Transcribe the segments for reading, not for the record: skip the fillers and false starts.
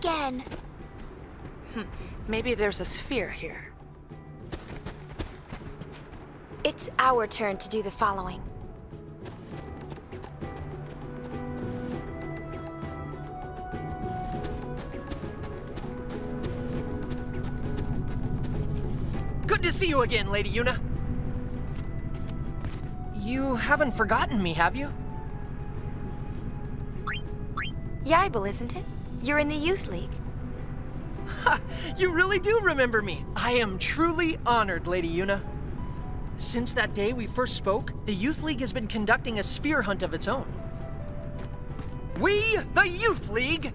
again. Maybe there's a sphere here. It's our turn to do the following. Good to see you again, Lady Yuna. You haven't forgotten me, have you? Yaibel, isn't it? You're in the Youth League. Ha! You really do remember me. I am truly honored, Lady Yuna. Since that day we first spoke, the Youth League has been conducting a sphere hunt of its own. We, the Youth League!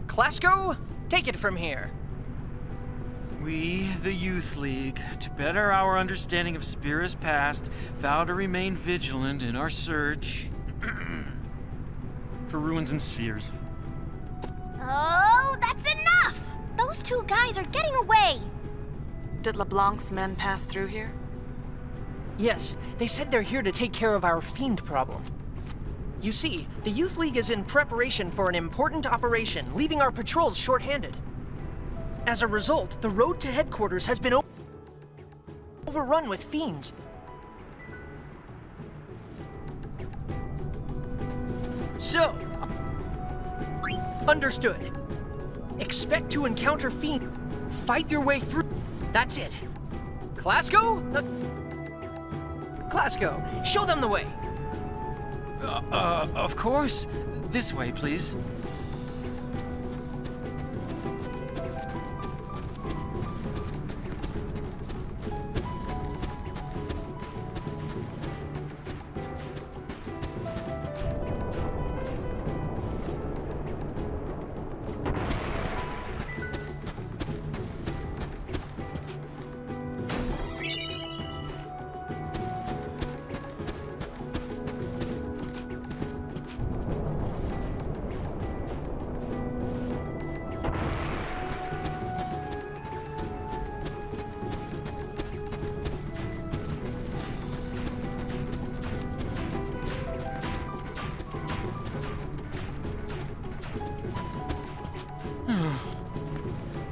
Klasko, take it from here. We, the Youth League, to better our understanding of Spira's past, vow to remain vigilant in our search for ruins and spheres. Oh, that's enough! Those two guys are getting away! Did LeBlanc's men pass through here? Yes, they said they're here to take care of our fiend problem. You see, the Youth League is in preparation for an important operation, leaving our patrols short-handed. As a result, the road to headquarters has been overrun with fiends. So, understood. Expect to encounter fiends. Fight your way through. That's it. Klasko? Klasko, show them the way. Of course. This way, please.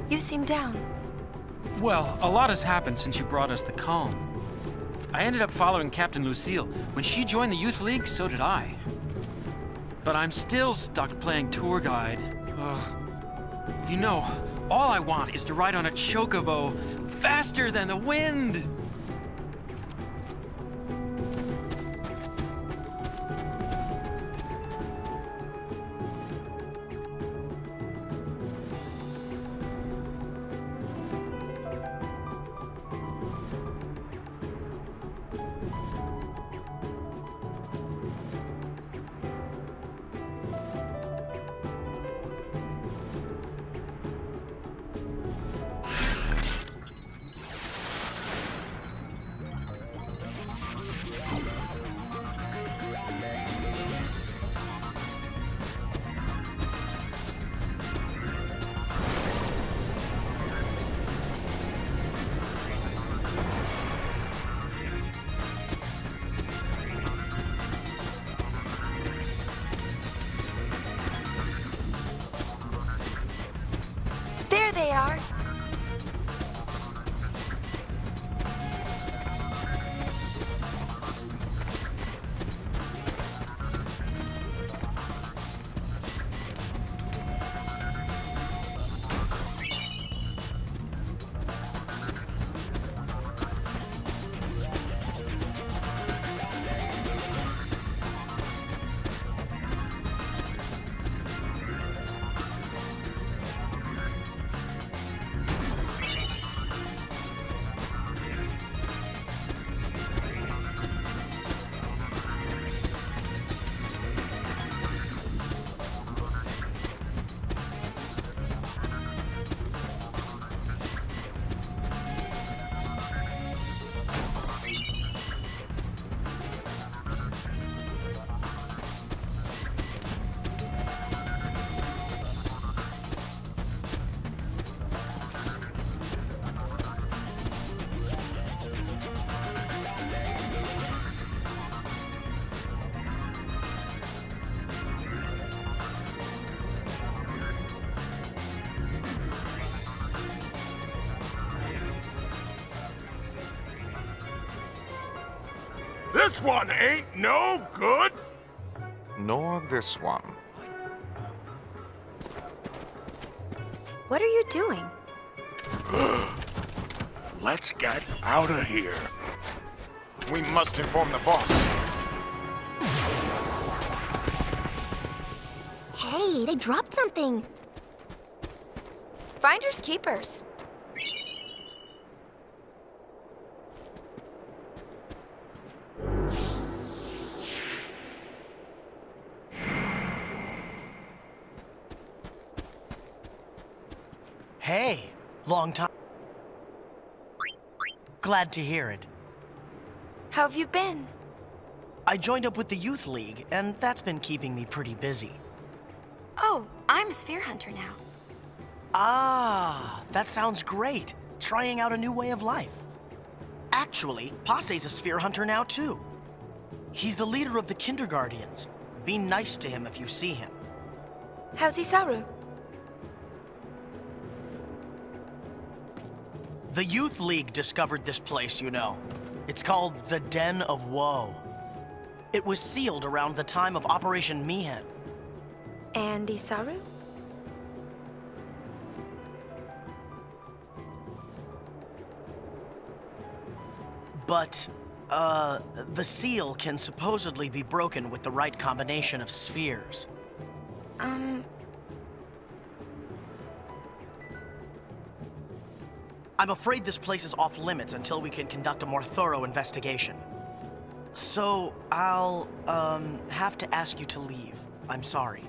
You seem down. Well, a lot has happened since you brought us the calm. I ended up following Captain Lucille. When she joined the Youth League, so did I. But I'm still stuck playing tour guide. Ugh. You know, all I want is to ride on a chocobo faster than the wind! This one ain't no good. Nor this one. What are you doing? Let's get out of here. We must inform the boss. Hey, they dropped something. Finders keepers. Hey, long time. Glad to hear it. How have you been? I joined up with the Youth League, and that's been keeping me pretty busy. Oh, I'm a sphere hunter now. Ah, that sounds great. Trying out a new way of life. Actually, Passe's a sphere hunter now, too. He's the leader of the Kinderguardians. Be nice to him if you see him. How's Isaru? The Youth League discovered this place, you know. It's called the Den of Woe. It was sealed around the time of Operation Mihen. And Isaru? But, the seal can supposedly be broken with the right combination of spheres. I'm afraid this place is off limits until we can conduct a more thorough investigation. So, I'll, have to ask you to leave. I'm sorry.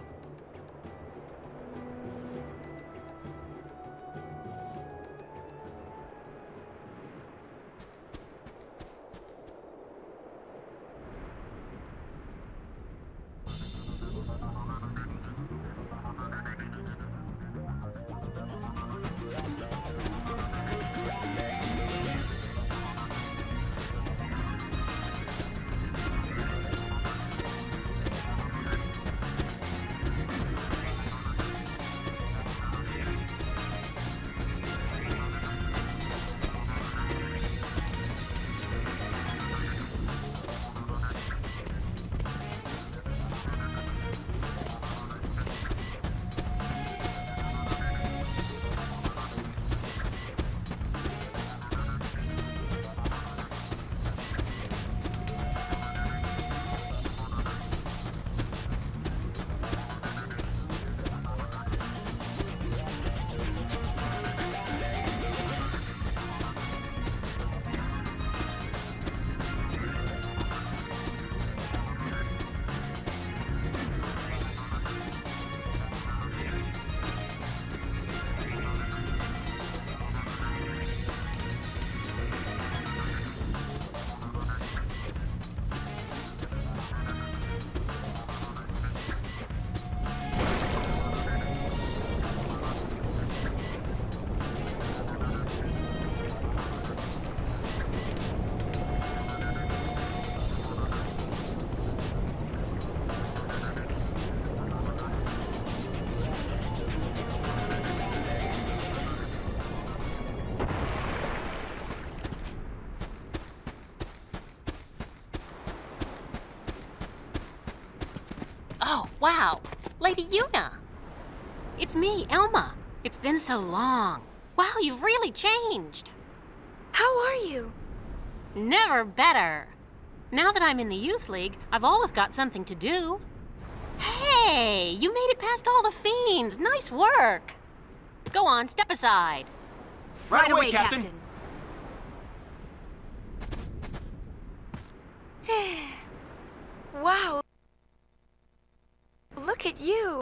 Oh, wow. Lady Yuna. It's me, Elma. It's been so long. Wow, you've really changed. How are you? Never better. Now that I'm in the Youth League, I've always got something to do. Hey, you made it past all the fiends. Nice work. Go on, step aside. Right away, Captain. Wow. Look at you.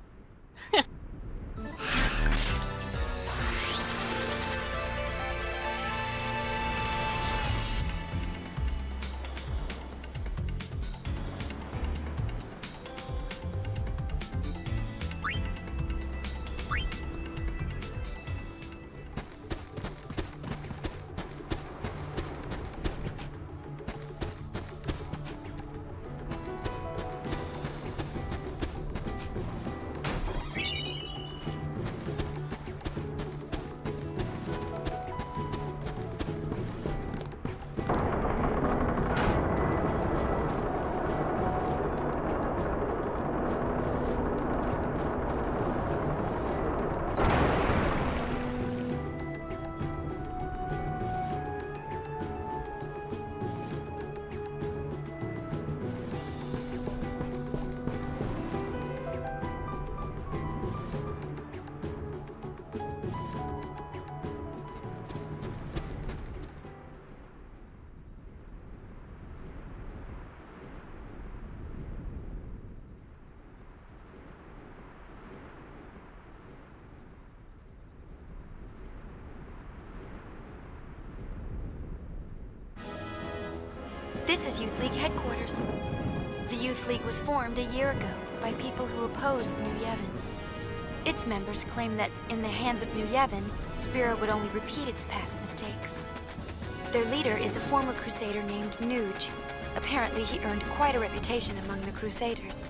This is Youth League headquarters. The Youth League was formed a year ago by people who opposed New Yevon. Its members claim that in the hands of New Yevon, Spira would only repeat its past mistakes. Their leader is a former Crusader named Nuge. Apparently, he earned quite a reputation among the Crusaders.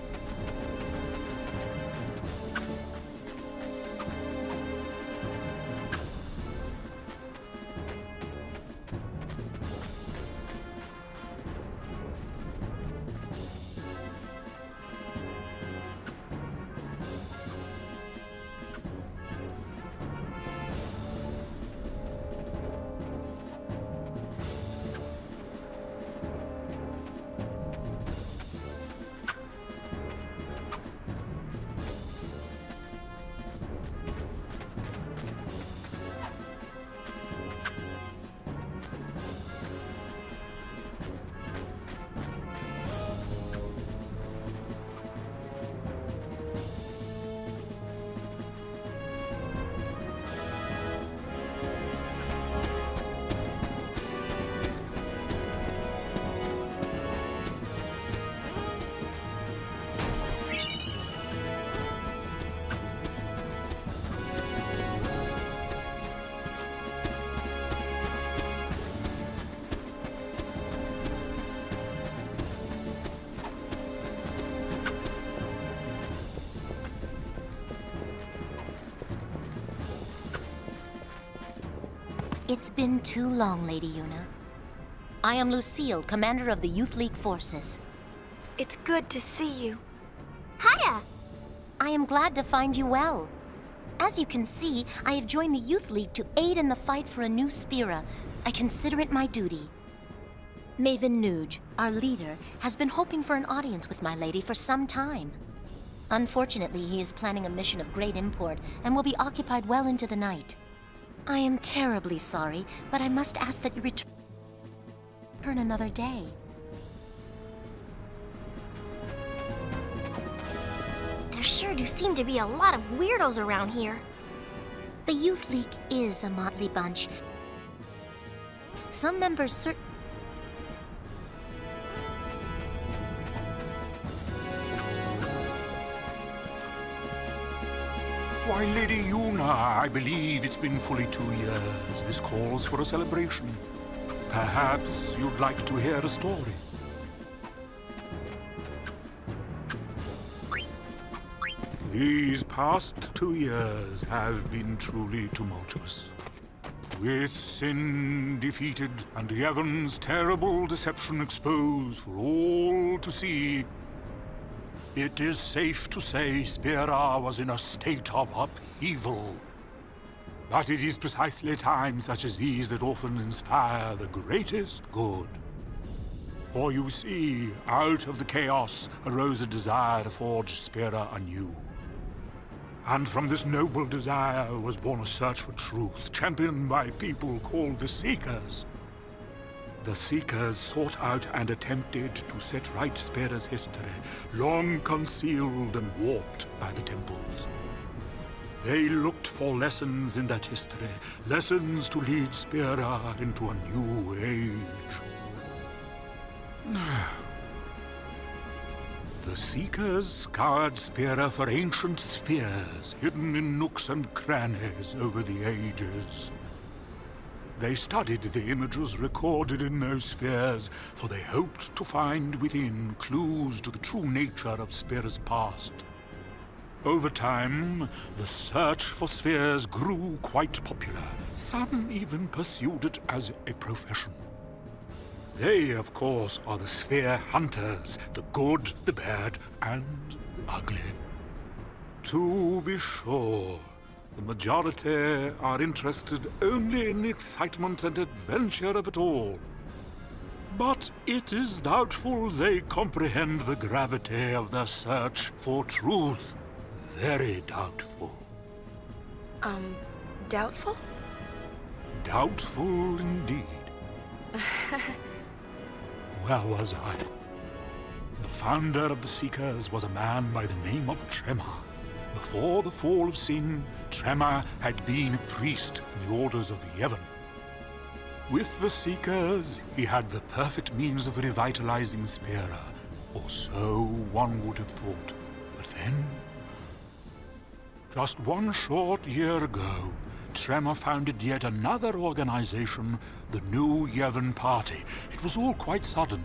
It's been too long, Lady Yuna. I am Lucille, commander of the Youth League forces. It's good to see you. Hiya! I am glad to find you well. As you can see, I have joined the Youth League to aid in the fight for a new Spira. I consider it my duty. Maven Nuge, our leader, has been hoping for an audience with my lady for some time. Unfortunately, he is planning a mission of great import and will be occupied well into the night. I am terribly sorry, but I must ask that you return another day. There sure do seem to be a lot of weirdos around here. The Youth League is a motley bunch. Some members Why, Lady Yuna, I believe it's been fully 2 years. This calls for a celebration. Perhaps you'd like to hear a story. These past 2 years have been truly tumultuous. With sin defeated and Yevon's terrible deception exposed for all to see, it is safe to say Spira was in a state of upheaval. But it is precisely times such as these that often inspire the greatest good. For you see, out of the chaos arose a desire to forge Spira anew. And from this noble desire was born a search for truth, championed by people called the Seekers. The Seekers sought out and attempted to set right Spira's history, long concealed and warped by the temples. They looked for lessons in that history, lessons to lead Spira into a new age. The Seekers scoured Spira for ancient spheres, hidden in nooks and crannies over the ages. They studied the images recorded in those spheres, for they hoped to find within clues to the true nature of Spira's past. Over time, the search for spheres grew quite popular. Some even pursued it as a profession. They, of course, are the sphere hunters, the good, the bad, and the ugly. To be sure, the majority are interested only in the excitement and adventure of it all. But it is doubtful they comprehend the gravity of the search for truth. Very doubtful. Doubtful? Doubtful indeed. Where was I? The founder of the Seekers was a man by the name of Tremor. Before the fall of sin, Tremor had been a priest in the orders of the Yevon. With the Seekers, he had the perfect means of revitalizing Spira, or so one would have thought. But then, just one short year ago, Tremor founded yet another organization, the New Yevon Party. It was all quite sudden.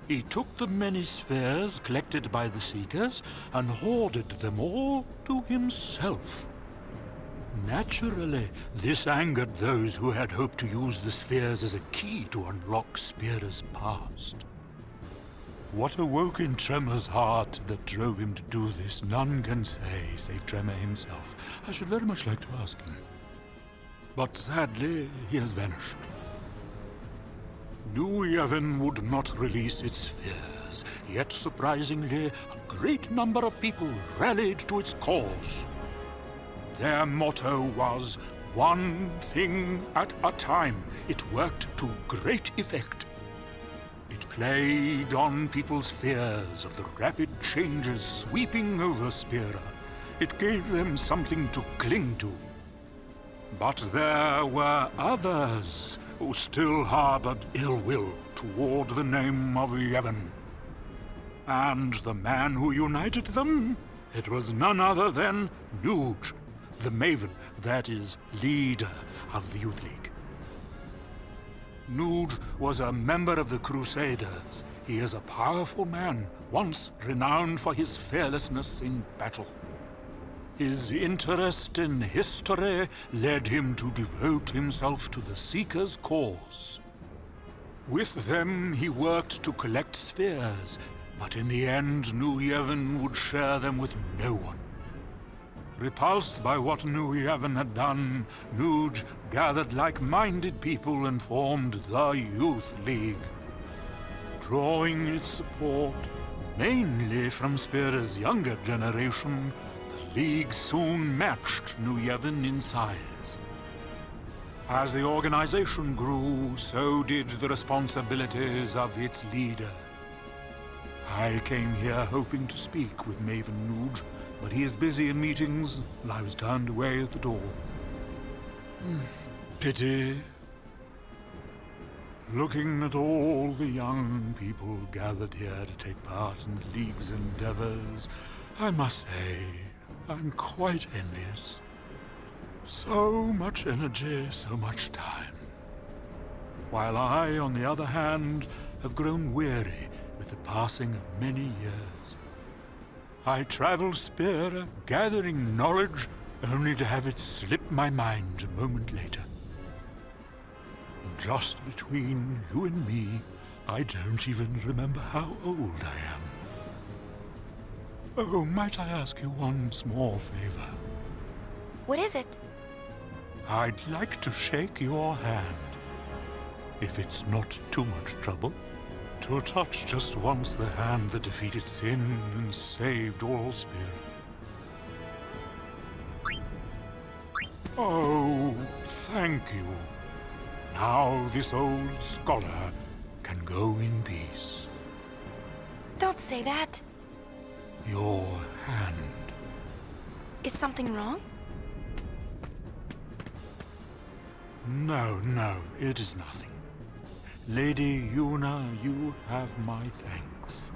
He took the many spheres collected by the Seekers and hoarded them all to himself. Naturally, this angered those who had hoped to use the spheres as a key to unlock Spira's past. What awoke in Tremor's heart that drove him to do this, none can say, save Tremor himself. I should very much like to ask him. But sadly, he has vanished. New Yevon would not release its spheres, yet surprisingly, a great number of people rallied to its cause. Their motto was, one thing at a time. It worked to great effect. It played on people's fears of the rapid changes sweeping over Spira. It gave them something to cling to. But there were others who still harbored ill will toward the name of Yevon. And the man who united them? It was none other than Nuge, the Maven, that is, leader of the Youth League. Nuge was a member of the Crusaders. He is a powerful man, once renowned for his fearlessness in battle. His interest in history led him to devote himself to the Seekers' cause. With them, he worked to collect spheres, but in the end, New Yevon would share them with no one. Repulsed by what New Yevon had done, Nuge gathered like-minded people and formed the Youth League. Drawing its support mainly from Spira's younger generation, the League soon matched New Yevon in size. As the organization grew, so did the responsibilities of its leader. I came here hoping to speak with Maven Nuge, but he is busy in meetings, and I was turned away at the door. Pity. Looking at all the young people gathered here to take part in the League's endeavors, I must say, I'm quite envious. So much energy, so much time. While I, on the other hand, have grown weary with the passing of many years. I travel Spira, gathering knowledge, only to have it slip my mind a moment later. And just between you and me, I don't even remember how old I am. Oh, might I ask you one small favor? What is it? I'd like to shake your hand, if it's not too much trouble. To touch just once the hand that defeated sin and saved all Spira. Oh, thank you. Now this old scholar can go in peace. Don't say that. Your hand. Is something wrong? No, it is nothing. Lady Yuna, you have my thanks.